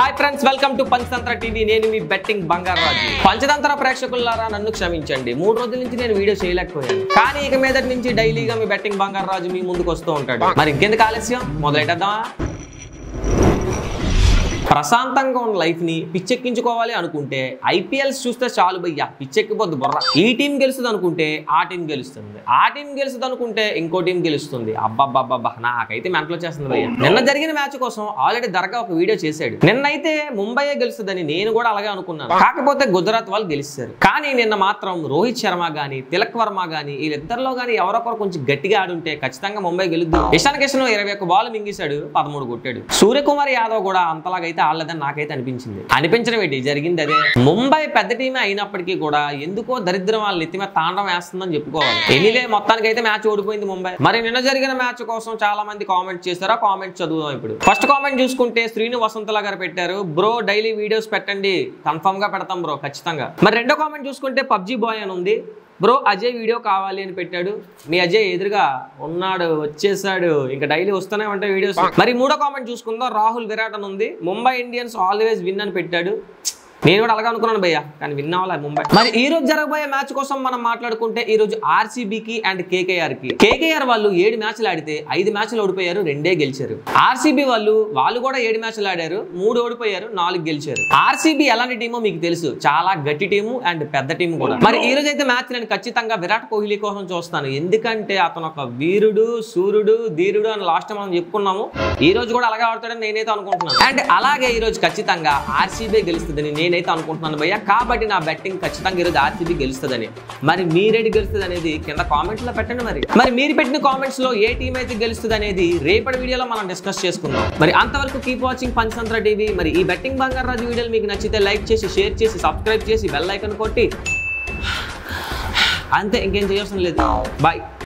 Hi friends, welcome to Panchatantra TV. నేను మీ betting బంగారు రాజు. పంచతంత్ర ప్రేక్షకులారా నన్ను క్షమించండి. 3 రోజుల నుంచి నేను వీడియో చేయలేకపోయాను. కానీ ఇక మీదటి నుంచి డైలీగా మీ బెట్టింగ్ బంగారు రాజు మీ ముందుకు వస్తూ ఉంటాడు. మరి ఇంకెందుకు ఆలస్యం, మొదలెట్టేద్దామా? ప్రశాంతంగా ఉన్న లైఫ్ ని పిచ్చెక్కించుకోవాలి అనుకుంటే ఐపీఎల్స్ చూస్తే చాలు భయ్యా, పిచ్చెక్కిపోద్దు బుర్ర. ఈ టీం గెలుస్తుంది అనుకుంటే ఆ టీం గెలుస్తుంది, ఆ టీం గెలుస్తుంది అనుకుంటే ఇంకో టీం గెలుస్తుంది. అబ్బబ్బబ్బబ్బా, నాకైతే మెంటల్ వచ్చేస్తుంది భయ్యా. నిన్న జరిగిన మ్యాచ్ కోసం ఆల్రెడీ దర్గా ఒక వీడియో చేశాడు. నిన్నైతే ముంబైయే గెలుస్తుందని నేను కూడా అలాగే అనుకున్నాను. కాకపోతే గుజరాత్ వాళ్ళు గెలిచారు. కానీ నిన్న మాత్రం రోహిత్ శర్మ గానీ తిలక్ వర్మ గానీ వీళ్ళిద్దరిలో గానీ ఎవరొకరు కొంచెం గట్టిగా ఆడుంటే ఖచ్చితంగా ముంబై గెలుద్దు. ఇషాన్ కిషన్ 21 బాల్ మింగేశాడు, 13 కొట్టాడు. సూర్యకుమార్ యాదవ్ కూడా అంతలాగైతే ఆడలేదని నాకైతే అనిపించడం ఏంటి, జరిగింది అదే. ముంబై పెద్ద టీమే అయినప్పటికీ కూడా ఎందుకో దరిద్రం వాళ్ళ నెత్తి మీద తాండవం వేస్తుందని చెప్పుకోవాలి. ఎనీలే, మొత్తానికి అయితే మ్యాచ్ ఓడిపోయింది ముంబై. మరి నిన్న జరిగిన మ్యాచ్ కోసం చాలా మంది కామెంట్ చేశారు. ఆ కామెంట్ చదువుదాం ఇప్పుడు. ఫస్ట్ కామెంట్ చూసుకుంటే శ్రీను వసంతల గారు పెట్టారు, బ్రో డైలీ వీడియోస్ పెట్టండి, కన్ఫర్మ్ గా పెడతాం బ్రో ఖచ్చితంగా. మరి రెండో కామెంట్ చూసుకుంటే పబ్జీ బాయ్ అని ఉంది, బ్రో అజయ్ వీడియో కావాలి అని పెట్టాడు. మీ అజయ్ ఎదురుగా ఉన్నాడు, వచ్చేసాడు, ఇంకా డైలీ వస్తూనే ఉంటాయి వీడియోస్. మరి మూడో కామెంట్ చూసుకుందాం, రాహుల్ విరాట్ అని ఉంది, ముంబై ఇండియన్స్ ఆల్వేస్ విన్ అని పెట్టాడు. నేను కూడా అలాగే అనుకున్నాను భయ్యా, కానీ విన్ అవ్వాలి ముంబై. మరి ఈ రోజు జరగబోయే మ్యాచ్ కోసం మనం మాట్లాడుకుంటే ఈ రోజు ఆర్సీబీకి అండ్ కేకేఆర్ కి. కేకేఆర్ వాళ్ళు 7 మ్యాచ్లు ఆడితే 5 మ్యాచ్లు ఓడిపోయారు, 2 గెలిచారు. ఆర్సీబీ వాళ్ళు కూడా 7 మ్యాచ్లు ఆడారు, 3 ఓడిపోయారు, 4 గెలిచారు. ఆర్సీబీ ఎలాంటి టీమో మీకు తెలుసు, చాలా గట్టి టీము అండ్ పెద్ద టీము కూడా. మరి ఈ రోజు అయితే మ్యాచ్ నేను ఖచ్చితంగా విరాట్ కోహ్లీ కోసం చూస్తాను. ఎందుకంటే అతను ఒక వీరుడు, సూర్యుడు, ధీరుడు అని లాస్ట్ మనం చెప్పుకున్నాము. ఈ రోజు కూడా అలాగే ఆడతాడని నేనైతే అనుకుంటున్నాను. అండ్ అలాగే ఈ రోజు ఖచ్చితంగా ఆర్సీబీ గెలుస్తుందని నేనైతే అనుకుంటున్నాను భయ్యా. కాబట్టి నా బెట్టింగ్ ఖచ్చితంగా ఈరోజు ఆర్సీబీ గెలుస్తుందని. మరి మీరేది గెలుస్తుంది అనేది కింద కామెంట్స్ లో పెట్టండి. మరి మీరు పెట్టిన కామెంట్స్ లో ఏ టీం అయితే గెలుస్తుంది అనేది రేపటి వీడియోలో మనం డిస్కస్ చేసుకుందాం. మరి అంతవరకు కీప్ వాచింగ్ పంచతంత్ర టీవీ. మరి ఈ బెట్టింగ్ బంగారు రాజు వీడియోలు మీకు నచ్చితే లైక్ చేసి, షేర్ చేసి, సబ్స్క్రైబ్ చేసి, బెల్ ఐకాన్ కొట్టి అంతే, ఇంకేం చేయాల్సిన లేదు. బాయ్.